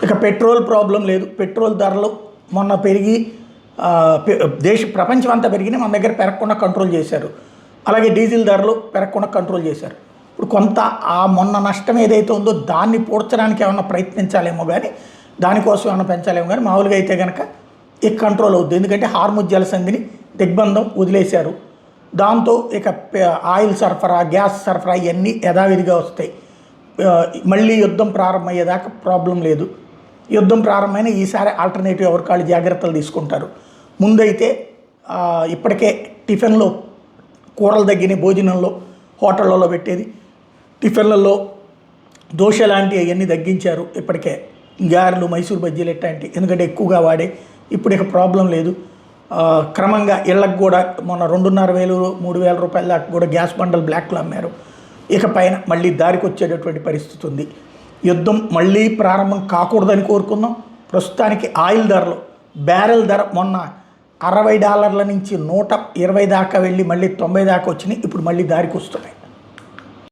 ఇక petrol problem లేదు. Petrol ధరలు మొన్న పెరిగి ప్రపంచం అంతా పెరిగినాయి, మన దగ్గర పెరగకుండా కంట్రోల్ చేశారు. అలాగే డీజిల్ ధరలు పెరగకుండా కంట్రోల్ చేశారు. ఇప్పుడు కొంత ఆ మొన్న నష్టం ఏదైతే ఉందో దాన్ని పూడ్చడానికి ఏమన్నా ప్రయత్నించాలేమో కానీ, దానికోసం ఏమైనా పెంచాలేమో కానీ, మామూలుగా అయితే కనుక ఇక కంట్రోల్ అవుద్ది. ఎందుకంటే హార్ముజ్ జలసంధిని దిగ్బంధం వదిలేశారు. దాంతో ఇక ఆయిల్ సరఫరా, గ్యాస్ సరఫరా ఇవన్నీ యథావిధిగా వస్తాయి. మళ్ళీ యుద్ధం ప్రారంభమయ్యేదాకా ప్రాబ్లం లేదు. యుద్ధం ప్రారంభమైన ఈసారి ఆల్టర్నేటివ్ ఎవరి కాళ్ళు జాగ్రత్తలు తీసుకుంటారు. ముందైతే ఇప్పటికే టిఫిన్లో కూరలు తగ్గినాయి, భోజనంలో హోటళ్ళలో పెట్టేది, టిఫిన్లలో దోశ లాంటివి అవన్నీ తగ్గించారు. ఇప్పటికే గారెలు, మైసూర్ బజ్జీలు ఎట్లాంటివి ఎందుకంటే ఎక్కువగా వాడే, ఇప్పుడు ఇక ప్రాబ్లం లేదు. క్రమంగా ఇళ్ళకు కూడా మొన్న 2,500 3,000 రూపాయల దాకా కూడా గ్యాస్ బండల్ బ్లాక్లో అమ్మారు. ఇక పైన మళ్ళీ దారికి వచ్చేటటువంటి పరిస్థితి ఉంది. యుద్ధం మళ్ళీ ప్రారంభం కాకూడదని కోరుకుందాం. ప్రస్తుతానికి ఆయిల్ ధరలు, బ్యారెల్ ధర మొన్న $60 నుంచి 120 దాకా వెళ్ళి మళ్ళీ 90 దాకా వచ్చినాయి. ఇప్పుడు మళ్ళీ దారికి వస్తున్నాయి.